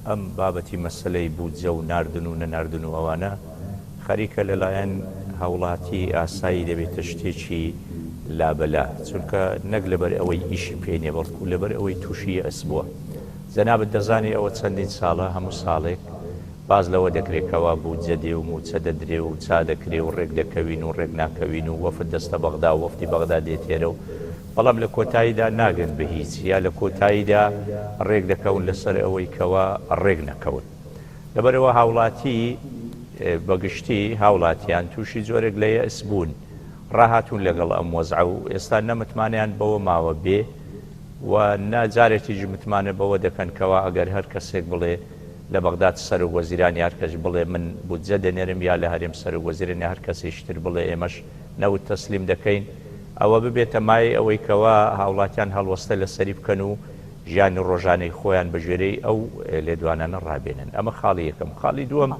ئەم بابەتی مەسلەی بودجە و ناردن و نەناردن و ئەوانە خەریکە لەلایەن هاوڵاتی ئاسایی دەبێتە شتێکی لابەلا چونکە نەک لەبەر ئەوەی ئیشی پێێنێ بەڵکو لەبەر ئەوەی تووشی ئەس بووە جەنابەت دەزانی ئەوە چەندین ساڵە هەموو ساڵێک باز لەوە دەکرێتەوە بودجە دێ و موچە دەدرێ و چا دەکرێ و ڕێک دەکەوین و ڕێک ناکەوین و وەفد دەستە بەغدا و وەفتی بەغدا دێتێرە و بەڵام لە کۆتاییدا ناگەن بە هیچ یا لە کۆتاییدا ڕێک دەکەون لەسەر ئەوەی کەوە ڕێک نەکەون لەبەرەوە هاوڵاتی بەگشتی هاوڵاتیان تووشی جۆرێک لە یەئس بوون ڕاهاتوون لەگەڵ ئەم وەزع و ئێستا نەمتمانیان بەوە ماوە بێ و ناجارێکیش متمانە بەوە دەکەن کەوە ئەگەر هەر کەسێک بڵێ لە بەغداد سەر و وەزیرانی هەر کەس بڵێ من بودجە دەنێرم یا لە هەرێم سەر و وەزیرانی هەر کەسێشتر بڵێ ئێمەش نەوت تەسلیم دەکەین ئەوە ببێتە مای ئەوەی کەوە هاوڵاتیان هەڵوەستە لەسەری بکەن و ژیانی ڕۆژانەی خۆیان بەژێرەی ئەو لێدوانانە ڕابێنن ئەمە خاڵی یەکەم خاڵی دووەم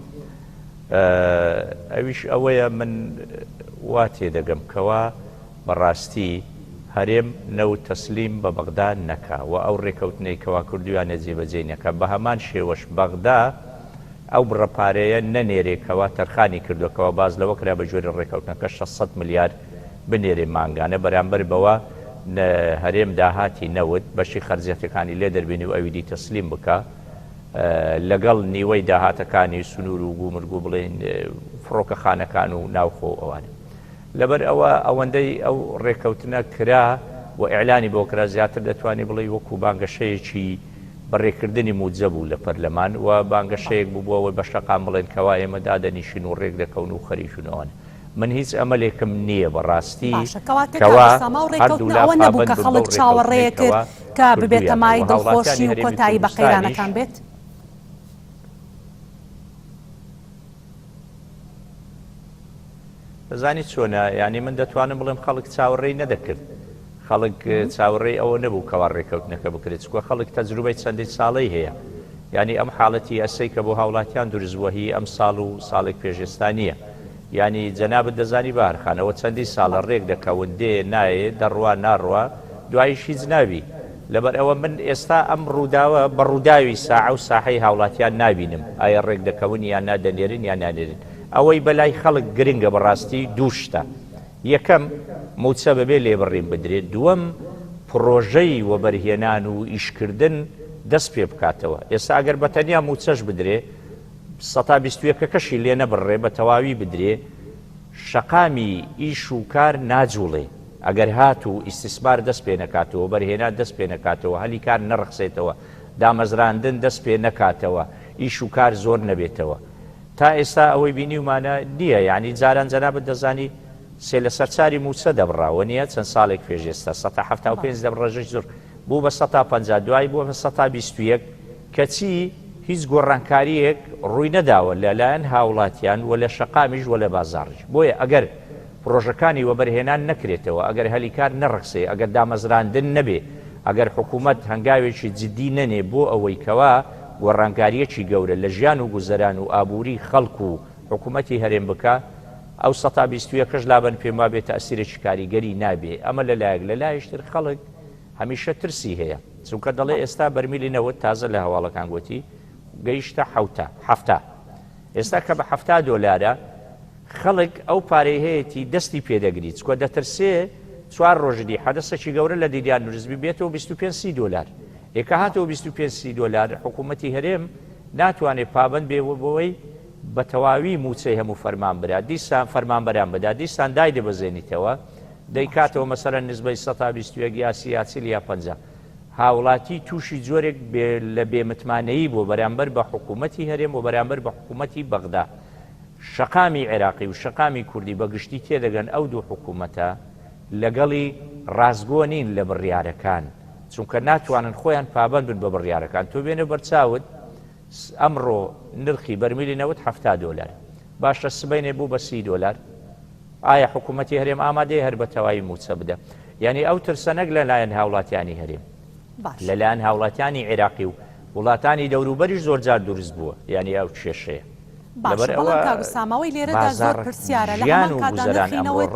ئەویش ئەوەیە من وا تێدەگەم کەوە بەڕاستی هەرێم نەوت تەسلیم بە بەغدا نەکا و ئەو ڕێکەوتنەی کەوا کردویانە جێبەجێ نەکە بە هەمان شێوەش بەغدا ئەو بڕەپارەیە نەنێرێکەوە تەرخانی کردوکەوە باز لەوە کرا بە ژێری ڕێکەوتنەکە 600 ملیار بنێرێ مانگانە بەرامبەر بەوە هەرێم داهاتی نەوت بەشی خەرجەتەکانی لێ دەربێنی و ئەویدی تەسلیم بکە لەگەڵ نیوەی داهاتەکانی سنوور و گومرگو بڵێن فڕۆکە خانەکان و ناوخۆ ئەوانە لەبەر ئەوە ئەوەندەی ئەو ڕێکەوتنە کرا و ئیعلانی بۆ کرا زیاتر دەتوانێت بڵێ وەکو بانگەشەیەکی بەڕێکردنی موجە بوو لە پەرلەمان و بانگەشەیەک بوو ئەوەی بە شەقام بڵێن کەوا ئێمە دادەنیشین و ڕێک دەکەون و خەریکونەوەن من هیچ ئەمەلێکم نییە بەڕاستی کەوا ئەوە نەبوو کە خەڵک چاوەڕێ کرد کە ببێتە مای دڵخۆشی و کۆتایی بە قەیرانەکان بێت دەزانی چۆنە ینی من دەتوانم بڵێم خەڵک چاوەڕێی نەدەکرد خەڵک چاوەڕێی ئەوە نەبوو کەوا ڕێکەوتنەکە بکرێت چکوە خەڵک تەجروبەی چەندین ساڵەی هەیە ینی ئەم حاڵەتی ئەسەی کە بۆ هاوڵاتیان دروست بووە هی ئەم ساڵ و ساڵێک پێشێستانیە ینی جەنابەت دەزانی بارخانەوە چەندی ساڵە ڕێک دەکەون دێ نایێ دەڕوا ناڕوا دوایش هیچ ناوی لەبەر ئەوە من ئێستا ئەم ڕووداوە بە ڕووداوی ساعە و ساحەی هاوڵاتیان نابینم ئایا ڕێک دەکەون یان نادەنێرن یان نانێرن ئەوەی بەلای خەڵک گرنگە بەڕاستی دووشتە یەکەم موچە بەبێ لێبڕیم بدرێت دووەم پرۆژەی وەبەرهێنان و ئیشکردن دەست پێ بکاتەوە ئێستا ئەگەر بەتەنیا موچەش بدرێ 121 کەشی لێ نەبڕێ بە تەواوی بدرێ شەقامی ئیش و کار ناجوڵێ ئەگەر هات و ئیستیسمار دەست پێ نەکاتەوە بەرهێنان دەست پێ نەکاتەوە هەلی کار نەڕخسێتەوە دامەزراندن دەست پێ نەکاتەوە ئیش و کار زۆر نەبێتەوە تا ئێستا ئەوەی بینیومانە نییە یعنی جاران جەنابەت دەزانی سێ لە سەرچاری موچە دەبڕاوە نییە چەند ساڵێک پێشێستا 175 دەبڕەژەش زۆر بوو بە 150 دوای بووە بە 121 کەچی هیچ گۆڕانکاریەک ڕووی نەداوە لەلایەن هاوڵاتیان و لە شەقامیش و لە بازاڕش بۆیە ئەگەر پرۆژەکانی وەبەرهێنان نەکرێتەوە ئەگەر هەلیکار نەڕخسێ ئەگەر دامەزراندن نەبێ ئەگەر حکوومەت هەنگاوێکی جددی نەنێ بۆ ئەوەی کەوا گۆڕانکاریەکی گەورە لە ژیان و گوزەران و ئابووری خەڵک و حکوومەتی هەرێم بکە ئەو 121 لابن پێم وا بێت تەئسیرێکی کاریگەری نابێ ئەمە لەلایەک لەلایەشتر خەڵک هەمیشە ترسی هەیە چونکە دەڵێ ئێستا بەرمیلی نەوت تازە لە هەواڵەکان گوتی گەیشتە حەفتا ئێستا کە بە $70 خەڵک ئەو پارەی هەیەی دەستی پێدەگریت چکۆ دەترسێ 4 ڕۆژدی حەدەسەکی گەورە لە دیدیان نووزبی بێتەوە $25 ئێکە هاتەوە $25 حکوومەتی هەرێم ناتوانێت پابند بێ بۆەوەی بە تەواوی موچەی هەموو فەرمان برا دیسان فەرمانبەران بەدا دیسان دای دەبەزێنیتەوە دەیکاتەوە مەسەرەن نسبەی 121 یا 30 یا 50 هاوڵاتی تووشی جۆرێک لە بێمتمانەیی بۆ بەرامبەر بە حکوومەتی هەرێم و بەرامبەر بە حکوومەتی بەغدا شەقامی عێراقی و شەقامی کوردی بەگشتی تێدەگەن ئەو دوو حکوومەتە لەگەڵی ڕازگۆ نین لە بڕیارەکان چونکە ناتوانن خۆیان پابند بن بە بڕیارەکان تۆ بێنە بەرچاوت ئەمڕۆ نرخی بەرمیلی نەوت $70 باشە سبەینێ بوو بە $30 ئایا حکوومەتی هەرێم ئامادەیە هەر بە تەواوی موچە بدە یعنی ئەو ترسەنەک لەلایەن هاوڵاتیانی هەرێم لەلایەن هاوڵاتیانی عێراقی و وڵاتانی دەوروبەریش زۆر جار دروست بووە یعنی ئەو کێشەیە باشە بەڵام کاگوسامەوەی لێرەدا زۆر پرسیارە لە هەمان کاتدا نرخینەوەی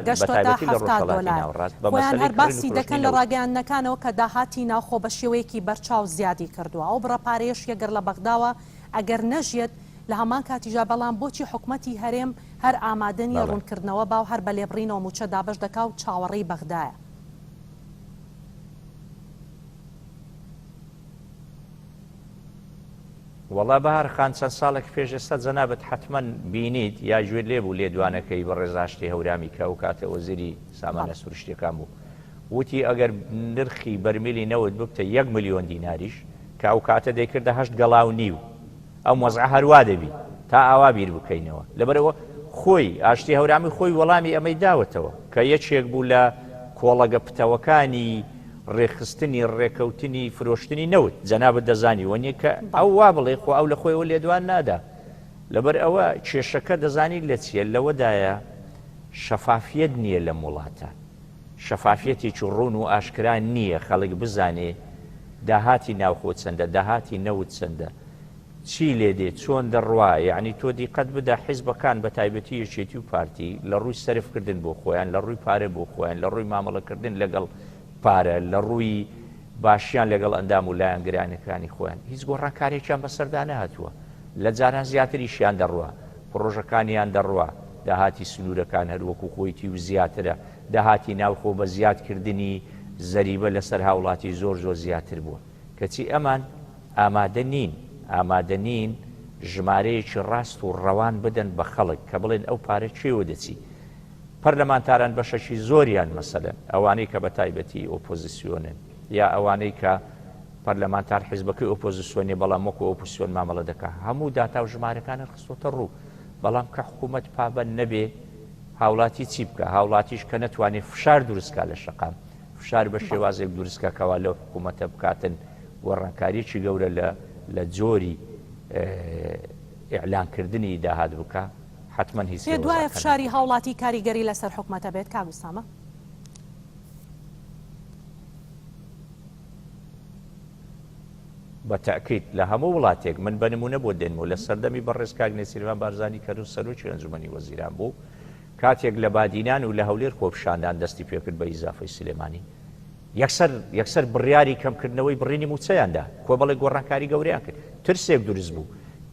گەشتۆتە $70 خۆیان هەر باسی دەکەن لە ڕاگەیاندنەکانەوە کە داهاتی ناوخۆ بە شێوەیەکی بەرچاو زیادی کردووە ئەو بڕەپارەیەش یەگەر لە بەغداوە ئەگەر نەژێت لە هەمان کاتیژا بەڵام بۆچی حکوومەتی هەرێم هەر ئامادەنی ڕوونکردنەوە باو هەر بە لێبڕینەوە موچە دابش دەکا و چاوەڕێی بەغدایە وەڵا بەهار خان چەند ساڵێک پێش ئێستا جەنابەت حتمما بینیت یا گوێ لێبوو لێدوانەکەی بە ڕێزاشتی هەورامی کە و کاتە وەزیری سامانە سروشتیەکان بوو وتی ئەگەر نرخی بەرمیلی نەوت ببتە 1 ملیۆن دیناریش کە ئەو کاتە دەیکردە 8 گەڵاو نیو ئەو مۆزعە هەروە دەبی تا ئاوا بیر بکەینەوە لەبەرەوە خۆی ئاشتی هەورامی خۆی وەڵامی ئەمەی داوەتەوە کە یەکێک بوو لە کۆڵەگە پتەوەکانی ڕێخستنی ڕێکەوتنی فرۆشتنی نەوت جەنابەت دەزانی وەنیە کە ئەو وا بڵێ خۆ ئەو لە خۆیەوە لێدوان نادا لەبەر ئەوە کێشەکە دەزانی لە چیە لەوەدایە شەفافیت نییە لە وڵاتە شەفافیەتێکی ڕوون و ئاشکرا نییە خەڵک بزانێ داهاتی ناوخۆ چەندە داهاتی نەوت چەندە چی لێ دێ چۆن دەڕوا یعنی تۆ دیقەت بدا حیزبەکان بە تایبەتی یەکێتی و پارتی لە ڕووی سەرفکردن بۆ خۆیان لە ڕووی پارە بۆ خۆیان لە ڕووی مامەڵەکردن لەگەڵ پارە لە ڕووی باشیان لەگەڵ ئەندام و لایەنگرانەکانی خۆیان هیچ گۆڕانکارێکیان بەسەردا نەهاتووە لە جاران زیاتریشیان دەڕوە پرۆژەکانیان دەڕوە داهاتی سنوورەکان هەروەکو خۆیتی و زیاترە داهاتی ناوخۆ بە زیادکردنی زەریبە لەسەر هاوڵاتی زۆر زۆر زیاتر بووە کەچی ئەمان ئامادە نین ژمارەیەکی ڕاست و ڕەوان بدەن بە خەڵک کە بڵێن ئەو پارە چێوە دەچی پەرلەمانتاران بەشەشی زۆریان مەسەلەن ئەوانەی کە بە تایبەتی ئۆپۆزیسیۆنن یا ئەوانەی کە پەرلەمانتار حیزبەکەی ئۆپۆزیسیۆنی بەڵام وەکو ئۆپۆزیسیۆن مامەڵە دەکات هەموو داتا و ژمارەکانە خستۆتە ڕوو بەڵام کە حکوومەت پابەند نەبێ هاوڵاتی چی بکە هاوڵاتیش کە نەتوانێت فشار دروستکە لە شەقام فشار بە شێوازێک دروستکەکەوە لەو حکوومەتە بکاتن گۆڕانکاریی گەورە لە جۆری ئیعلانکردنی داهات بکە حتما هیچ دوایە فشاری هاوڵاتی کاریگەری لەسەر حکوومەتە بێت کاگوسامە بە تاکید لە هەموو وڵاتێک من بەنمونە بۆ دێنمەوە لە سەردەمی بەڕێز کاک نێسیروان بارزانی کە سەرۆکی ئەنجومەنی وەزیران بوو کاتێک لە بادینان و لە هەولێر خۆپشاندان دەستی پێکرد بە ئیزافەی سلێمانی یەکسەر بڕیاری کەمکردنەوەی بڕینی موچەیاندا کۆمەڵی گۆڕانکاری گەورەیان کرد ترسێک دروست بوو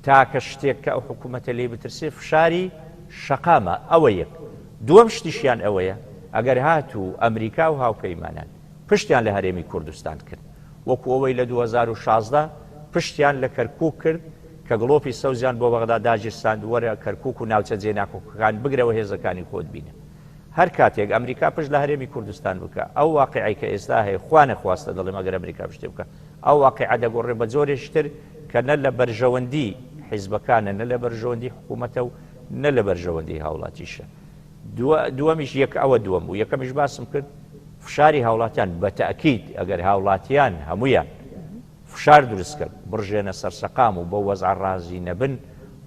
تاکە شتێک کە ئەو حکوومەتە لێ بترسێ فشاری شەقامە ئەوە یەک دووەم شتیشیان ئەوەیە ئەگەر هاتوو ئەمریکا و هاوپەیمانان پشتیان لە هەرێمی کوردستان کرد وەکو ئەوەی لە 2016 پشتیان لە کەرکووک کرد کە گڵۆپی سەوزیان بۆ بەغدا داگیرساند وەرە کەرکووک و ناوچە جێناکۆکەکان بگرەوە هێزەکانی خۆت بینە هەر کاتێک ئەمریکا پشت لە هەرێمی کوردستان بکە ئەو واقعی کە ئێستا هەیە خوا نەخواستە دەڵێم ئەگەر ئەمریکا پشتێ بکە ئەو واقعە دەگۆڕێ بە جۆرێشتر کە نە لە بەرژەوەندی حیزبەکانە نە لە بەرژەوەندی حکوومەتە و نە لە بەرژەوەندی هاوڵاتیشە دووەمیش یەک ئەوە دووەم بوو یەکەمیش باسم کرد فشاری هاوڵاتیان بە تەئکید ئەگەر هاوڵاتیان هەمویان فشار دروست کرد بڕژێنە سەر سەقام و بە وەزع ڕازی نەبن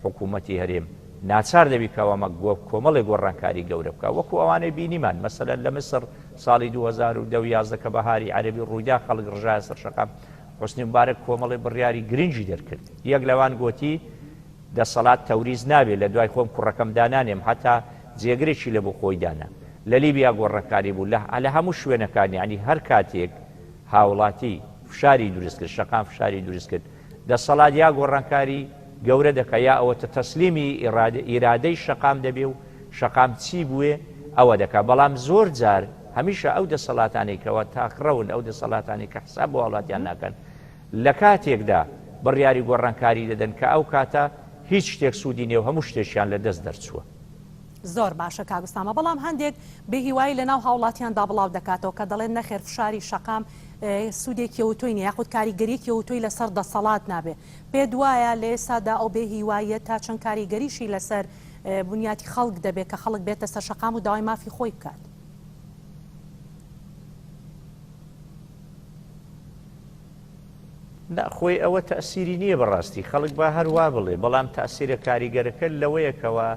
حکوومەتی هەرێم ناچار دەبی کەوامە کۆمەڵی گۆڕانکاری گەورە بکە وەکو ئەوانەی بینیمان مەسەلەن لە مصر ساڵی 2011 کە بەهاری عەرەبی ڕوویدا خەڵک ڕژایە سەر شەقام حوسنی مبارەک کۆمەڵی بڕیاری گرنگی دەرکرد یەک لەوان گوتی دەسەڵات تەوریز نابێت لە دوای خۆم کوڕەکەم دانانێم هەتا جێگرێکی لە بۆ خۆی دانا لە لیبیا گۆڕانکاری بوو لە هەموو شوێنەکانی ینی هەر کاتێک هاوڵاتی فشاری دروست کرد شەقام فشاری دروست کرد دەسەڵات یا گۆڕانکاری گەورە دەکە یا ئەوەتە تەسلیمی ئیرادەی شەقام دەبێ و شەقام چی بووێ ئەوە دەکا بەڵام زۆر جار هەمیشە ئەو دەسەڵاتانەی کەەوە تاقڕەون ئەو دەسەڵاتانی کە حساب بۆ وڵاتیان ناکەن لە کاتێکدا بڕیاری گۆڕانکاری دەدەن کە ئەو کاتە هیچ شتێک سوودی نێو هەموو شتێکیان لە دەست دەرچووە زۆر باشە کاگوستامە بەڵام هەندێک بێهیوایی لە ناو هاوڵاتیاندا بڵاو دەکاتەوە کە دەڵێن نەخێر فشاری شەقام سوودێکی ئەوتۆی یاخود کاریگەریەکی ئەوتۆی لەسەر دەسەڵات نابێ پێ دوایە لە ئێستادا ئەو بێهیواییە تا چەند کاریگەریشی لەسەر بنیاتی خەڵک دەبێت کە خەڵک بێتە سەر شەقام و داوای مافی خۆی بکات خۆی ئەوە تەسیری نییە بەڕاستی خەڵک با هەروە بڵێ بەڵام تەسیرە کاریگەرەکە لەوەیەکەوە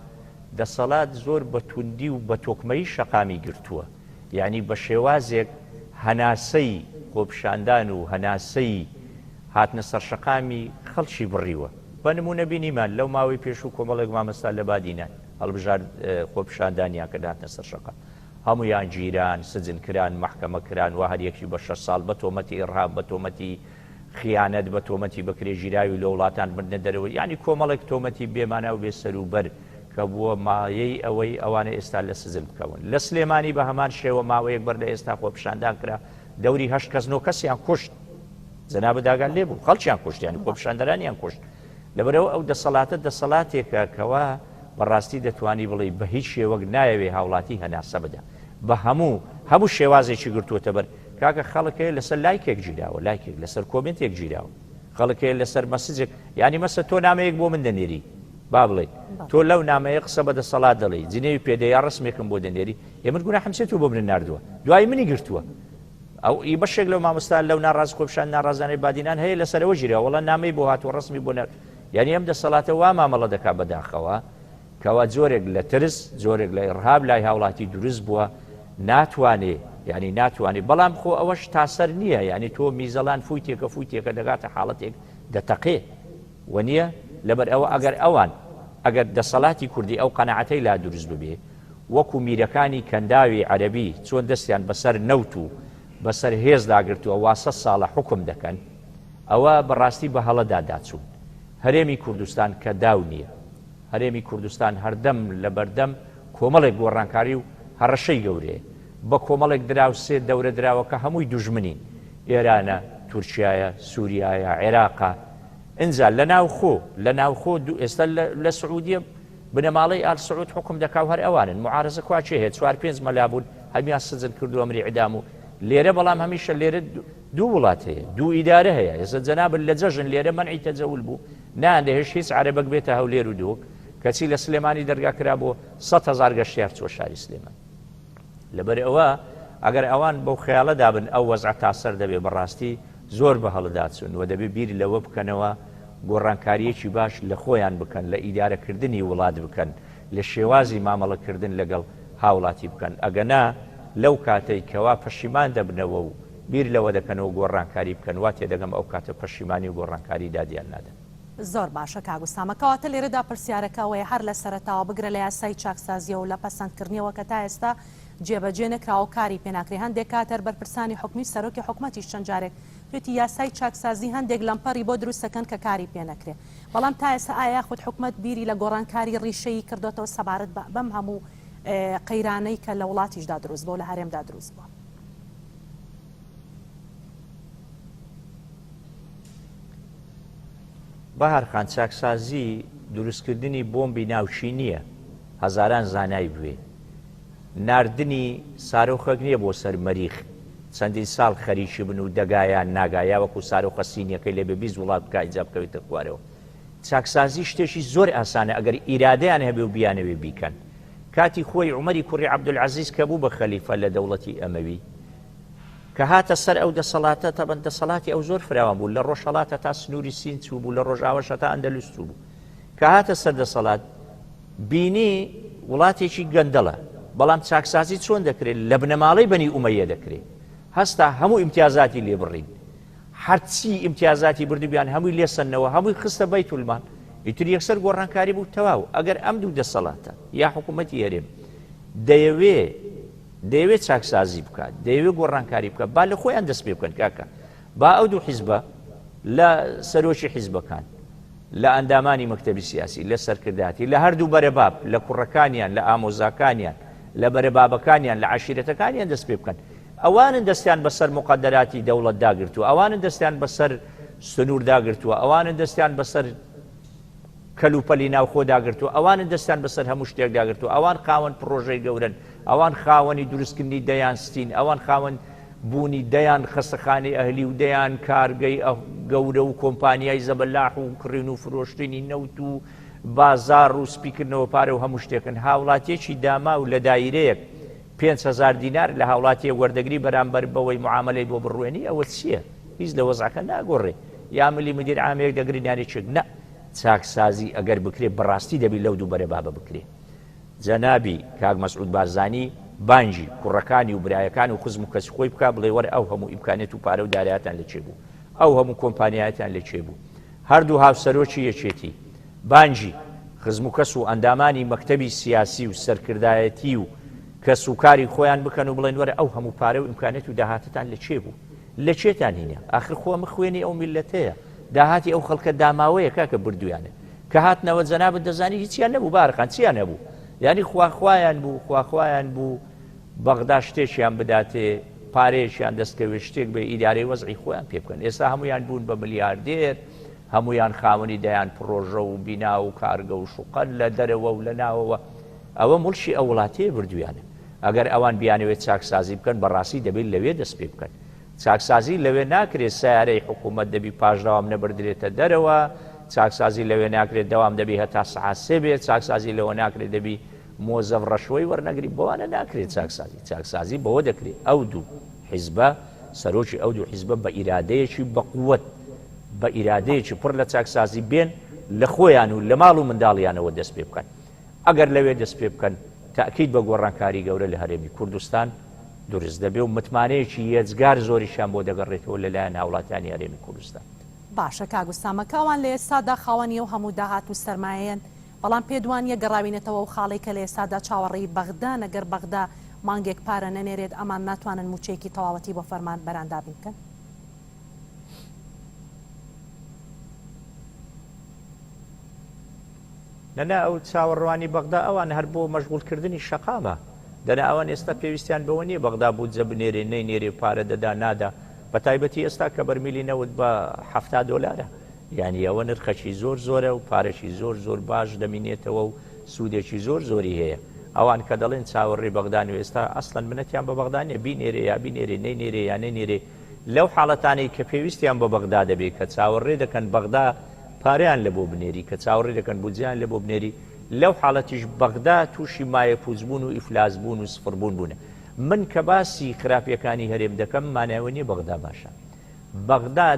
دەسەڵات زۆر بە توندی و بە تۆکمەی شەقامی گرتووە یعنی بە شێوازێک هەناسەی خۆپشاندان و هەناسەی هاتنە سەر شەقامی خەڵکی بڕیوە بە نمونە بینیمان لەو ماوەی پێش و کۆمەڵێک مامەستا لە بادینان هەڵبژار خۆپیشاندانیان کە داتنە سەر شەقە هەمویان گیران سجن کران محکەمە کران و هەر یەکی بە 6 ساڵ بە تۆمەتی ئێڕهاب بە تۆمەتی خیانەت بە تۆمەتی بەکرێژیراوی لە وڵاتان بردنە دەرەوە یعنی کۆمەڵێک تۆمەتی بێمانە و بێسەروبەر کە بووە مایەی ئەوەی ئەوانە ئێستا لە سزن بکەون لە سلێمانی بە هەمان شێوە ماوەیەک بەر لە ئێستا خۆپیشاندان کرا دەوری 8 کەس 9 کەسیان کوشت جەنابە داگان لێ بوو خەڵکیان کوشتیان خۆپیشاندەرانیان کوشت لەبەرەوە ئەو دەسەڵاتە دەسەڵاتێکە کەوا بەڕاستی دەتوانی بڵێ بە هیچ شێوەک نایەوێ هاوڵاتی هەناسە بدە بە هەموو شێوازێکی گرتووەتە بەر کاکە خەڵکەیە لەسەر لایکێک گیراوە لایکێک لەسەر کۆمنتێک گیراوە خەڵکەیە لەسەر مەسجێک ینی مەسە تۆ نامەیەک بۆ من دەنێری با بڵێ تۆ لەو نامەیە قسە بە دەسەڵات دەڵێ جنێوی پێدەیا ڕسمێکم بۆ دەنێری ئێمە گوناح حمسێت و بۆ من ناردووە دوای منی گرتووە ئەو ئی بەشێک لەو مامۆستا لەو ناڕاز خۆپیشان ناڕازانەی بادینان هەیە لەسەرەوە ژیرەوە وەڵا نامەی بۆ هاتووە ڕسمی بۆ نەر یعنی ئەم دەسەڵاتە وا مامەڵە دەکا بەداخەوە کەوا جۆرێک لە ترس جۆرێک لە ئێڕهاب لای هاوڵاتی دروست بووە ناتوانێ ینی ناتوانێت بەڵام خۆ ئەوەش تاسەر نییە ینی تۆ میزەڵان فوتێکە دەگاتە حاڵەتێک دەتەقێ و نییە لەبەر ئەوە ئەگەر دەسەڵاتی کوردی ئەو قەنەعەتەی لا دروست ببێ وەکو میرەکانی کەنداوی عەرەبی چۆن دەستیان بەسەر نەوت و بەسەر هێز داگرتووە وا 100 ساڵە حکم دەکەن ئەوە بەڕاستی بە هەڵەدا داچوون هەرێمی کوردستان کە داو نییە هەرێمی کوردستان هەردەم لە بەردەم کۆمەڵێک گۆڕانکاری و هەڕەشەی گەورەیە بە کۆمەڵێک دراو سێ دەورە دراوە کە هەمووی دوژمنین ئێرانە تورکیایە سووریایە عێراقا ئینجا لە ناوخۆ ئێستا لە سعودیە بنەماڵەی ئال سعود حکم دەکا و هەر ئەوانن معارەزە کواچێ هەیە 4-5 مەلابوون هەمیان سزن کردو ئەمری عیدام و لێرە بەڵام هەمیشە لێرە دوو وڵات هەیە دوو ئیدارە هەیە ئێستا جەنابن لە جەژن لێرە مەنعی تەجەول بوو ناندەهێش هیچ عەرەبەک بێتە هەولێر و دووک کەچی لە سلێمانی دەرگا کرا بۆ 100,000 گەشتیار چوە شاری سلێمان لەبەر ئەوە ئەگەر ئەوان بەو خەیاڵەدا بن ئەو وەزع تاسەر دەبێ بەڕاستی زۆر بە هەڵەداچون و دەبێ بیری لەوە بکەنەوە گۆڕانکاریەکی باش لە خۆیان بکەن لە ئیدارەکردنی وڵات بکەن لە شێوازی مامەڵەکردن لەگەڵ هاوڵاتی بکەن ئەگەنا لەو کاتەی کەوا پەشیمان دەبنەوە و بیر لەوە دەکەنەوە گۆڕانکاری بکەن وا تێدەگەم ئەو کاتە پەشیمانی و گۆڕانکاری دادیان نادەن زۆر باشە کاگوستامەکەواتە لێرەدا پرسیارەکەوەیە هەر لە سەرەتاوە بگرە لە یاسای چاکسازیە و لە پەسەندکردنیەوە کە تا ئێستا جێبەجێ نەکراوە کاری پێناکرێ هەندێک کاتەر بەرپرسانی حکومی سەرۆکی حکومەتیش چەند جارێک پێتی یاسای چاکسازی هەندێک لەمپەڕی بۆ دروستەکەن کە کاری پێنەکرێ بەڵام تا ئێستا ئایا خودت حکومەت بیری لە گۆڕانکاری ڕیشەیی کردوتەوە سەبارەت بەم هەموو قەیرانەی کە لە وڵاتیشدا دروست بووە لە هەرێمدا دروست بووە بەهەرخان چاکسازی دروستکردنی بۆمبی ناوچی نییە هەزاران زانای بوێ ناردنی سارۆخەک نییە بۆ سەر مەریخ چەندین ساڵ خەریکی بن و دەگایان ناگایا وەکو سارۆخە سینیەکەی لێ بە 20 وڵات بکە ئیجا بکەوێتە خوارەوە چاکسازی شتێکی زۆر ئاسانە ئەگەر ئیرادەیان هەبێ و بیانەوێ بیکەن کاتی خۆی عومەری کوڕی عەبدولعەزیز کە بوو بە خەلیفە لە دەوڵەتی ئەمەوی کە هاتە سەر ئەو دەسەڵاتە تەبەن دەسەڵاتی ئەو زۆر فراوان بوو لە ڕۆژهەڵاتە تا سنووری سین چوو بوو لە ڕۆژئاوەشە تا ئەندەلوس چوو بوو کە هاتە سەر دەسەڵات بینی وڵاتێکی گەندەڵە بەڵام چاکسازی چۆن دەکرێت لە بنەماڵەی بەنی ئومەیە دەکرێت هەستا هەموو ئیمتیازاتی لێ بڕین هەرچی ئیمتیازاتی بردوبیان هەمووی لێسەنەوە هەمووی خستە بەیتولمان ئیتر یەکسەر گۆڕانکاری بوو تەواو ئەگەر ئەم دوو دەسەڵاتە یا حکوومەتی هەرێم دەیەوێت چاکسازی بکات دەیەوێت گۆڕانکاری بکات با لە خۆیان دەست پێ بکەن کاکە با ئەو دوو حیزبە لە سەرۆکی حیزبەکان لە ئەندامانی مەکتەبی سیاسی لە سەرکرداتی لە هەردوو بەرەباب لە کوڕەکانیان لە ئامۆزاکانیان لە بەرەبابەکانیان لە عەشیرەتەکانیان دەست پێ بکەن ئەوانن دەستیان بەسەر مقەدەراتی دەوڵەت داگرتووە ئەوانن دەستیان بەسەر سنوور داگرتووە ئەوانن دەستیان بەسەر کەلوپەلی ناوخۆ داگرتووە ئەوانن دەستیان بەسەر هەموو شتێک داگرتووە ئەوان خاوەن پرۆژەی گەورن ئەوان خاوەنی دروستکردنی دەیان ستین ئەوان خاوەن بوونی دەیان خەستەخانەی ئەهلی و دەیان کارگەی گەورە و کۆمپانیای زەبەلاح و کڕین و فرۆشتنی نەوت و بازار و سپیکردنەوە پارە و هەموو شتێکن هاوڵاتیەکی داما و لە دایرەیەک 5,000 دینار لە هاوڵاتیە وەردەگری بەرامبەر بەوەی معاملەی بۆ بڕوێنی ئەوە چییە؟ هیچ لە وەزعەکە ناگۆڕێ یا ملی مدیر عامەیەک دەگرینیانی چێک نە چاکسازی ئەگەر بکرێ بەڕاستی دەبی لەو دوو بەرەبابە بکرێ جەنابی کاک مەسعود بارزانی بانجی کوڕەکانی و برایەکان و خزم و کەسی خۆی بکە بڵێ وەرە ئەو هەموو ئیمکانێت و پارە و دارایەتان لە چێ بوو ئەو هەموو کۆمپانیایەتان لە چێ بوو هەردوو هاوسەرۆکی یەکێتی بانجی خزم و کەس و ئەندامانی مەکتەبی سیاسی و سەرکردایەتی و کەس و کاری خۆیان بکەن و بڵێن وەرە ئەو هەموو پارە و ئیمکانێت و داهاتتان لە چێ بوو لە چێتان هینە ئاخر خۆمە خوێنی ئەو میلەتەیە داهاتی ئەو خەڵکە داماوەیە کاکە بردویانە کە هاتنەوە جەنابەت دەزانی هیچیان نەبوو بارقان چیان نەبوو یعنی خواخوایان بوو بەغدا شتێکیان بداتێ پارەیەکیان دەستکەوێت شتێک بە ئیدارەی وەزعی خۆیان پێ بکەن ئێستا هەمویان بوون بە ملیاردێر هەمویان خاوەنی دەیان پرۆژە و بینا و کارگە و شوقەن لە دەرەوە و لە ناوەوە ئەوە مڵشی ئەو وڵاتەیە بردویانە ئەگەر ئەوان بیانەوێت چاکسازی بکەن بەڕاستی دەبێت لەوێ دەست پێ بکەن چاکسازی لەوێ ناکرێت سیارەی حکوومەت دەبی پاشداوام نەبردرێتە دەرەوە چاکسازی لەوێ ناکرێت دەوام دەبی هەتا سەعات سێ بێت چاکسازی لەوە ناکرێت دەبی مۆزەف ڕەشوەی وەرنەگری بەوانە ناکرێت چاکسازی بەوە دەکرێت ئەو دوو حیزبە سەرۆکی ئەو دوو حیزبە بە ئیرادەیەکی بەقووەت بە ئیرادەیەکی پڕ لە چاکسازی بێن لە خۆیان و لە ماڵ و منداڵیانەوە دەست پێ بکەن ئەگەر لەوێ دەست پێ بکەن تاکید بە گۆڕانکاری گەورە لە هەرێمی کوردستان دروست دەبێ و متمانەیەکی یەجگار زۆریشان بۆ دەگەڕێتەوە لەلایەن هاوڵاتیانی هەرێمی کوردستان باشە کاگوستامەکەوان لە ئێستادا خاوەنی و هەموو داهات و سەرمایەن بەڵام پێدوانیە گەڕاوینێتەوە و خاڵی کە لە ئێستادا چاوەڕێی بەغدا نەگەر بەغدا مانگێک پارە نەنێرێت ئەمان ناتوانن موچەیەکی تەواوەتی بۆ فەرمان بەراندابی بکەن نەنا ئەو چاوەڕوانی بەغدا ئەوان هەر بۆ مەشغوڵکردنی شەقامە دەنا ئەوان ئێستا پێویستیان بەوە نییە بەغدا بوو بنێرێ نەینێرێ پارە دەدا نادا بە تایبەتی ئێستا کە بەرمیلی نەوت بە $70 یعنی ئەوە نرخەکی زۆرە و پارەشی زۆر باش دەمینێتەوە و سوودێکی زۆری هەیە ئەوان کە دەڵێن چاوەڕێی بەغدان و ئێستا ئەسڵەن منەتیان بە بەغدانێ بینێرێ یا بینێرێ نەینێرێ یا نەینێرێ لەو حاڵەتانەی کە پێویستیان بە بەغدا دەبێت کە چاوەڕێ دەکەن بەغدا پاریان لە بۆ بنێری کە چاوەڕێ دەکەن بودجیان لە بۆ بنێری لەو حاڵەتیش بەغدا تووشی مایە پووزبوون و ئیفلاسبوون و سفربوون بوونە من کە باسی خراپیەکانی هەرێم دەکەم ماناوە نیە بەغدا باشە بەغدا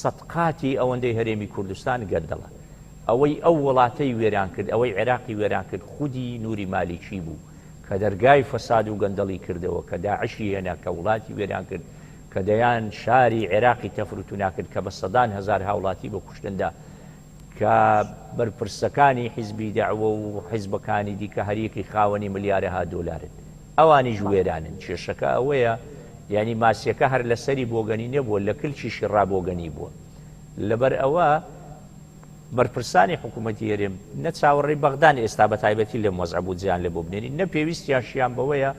سەدقاتی ئەوەندەی هەرێمی کوردستان گەردەڵە ئەوەی ئەو وڵاتەی وێران کرد ئەوەی عێراقی وێران کرد خودی نوری مالیکی بوو کە دەرگای فەساد و گەندەڵی کردەوە کە داعشی هێنا کە وڵاتی وێران کرد کە دەیان شاری عێراقی تەفروت و ناکرد کە بە سەدان هەزار هاوڵاتی بە کوشتندا کە بەرپرسەکانی حیزبی داعوە و حیزبەکانی دیکە هەریەکی خاوەنی ملیارەها دۆلارن ئەوانیش وێرانن کێشەکە ئەوەیە یعنی ماسیەکە هەر لەسەری بۆگەنی نەبووە لە کلچیشی ڕابۆگەنی بووە لەبەر ئەوە بەرپرسانی حکوومەتی هەرێم نە چاوەڕێی بەغدان ئێستا بە تایبەتی لە مۆزع بودجیان لە بۆ بنێری نە پێویستیاشیان بەوەیە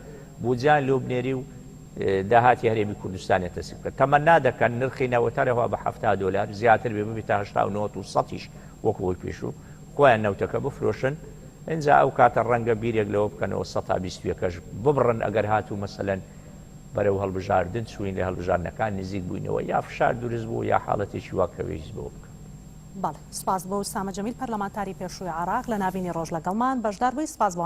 بودجیان لۆ بنێری و داهاتی هەرێمی کوردستانی تەسیب بکە تەمەنا دەکەن نرخی نەوەتەرەوە بە $70 زیاتر بێ ببێت تا 89 و 100 وەکوەوەی پێشوو خۆیان نەوتەکە بفرۆشن اینجا ئەو کاتە ڕەنگە بیرێک لەوە بکەنەوە 121 ببڕن ئەگەر هاتوو مەسەلەن بەرەو هەڵبژاردن چوین لە هەڵبژاردنەکان نزیک بووینەوە یا فشار دروست بوو یا حاڵەتێکی واکەوێژ بۆ بکە بەڵێ سپاس بۆ سامە جەمیل پەرلەمانتاری پێشووی عێراق لە ناوینی ڕۆژ لەگەڵمان بەشدار بووی سپاس بۆ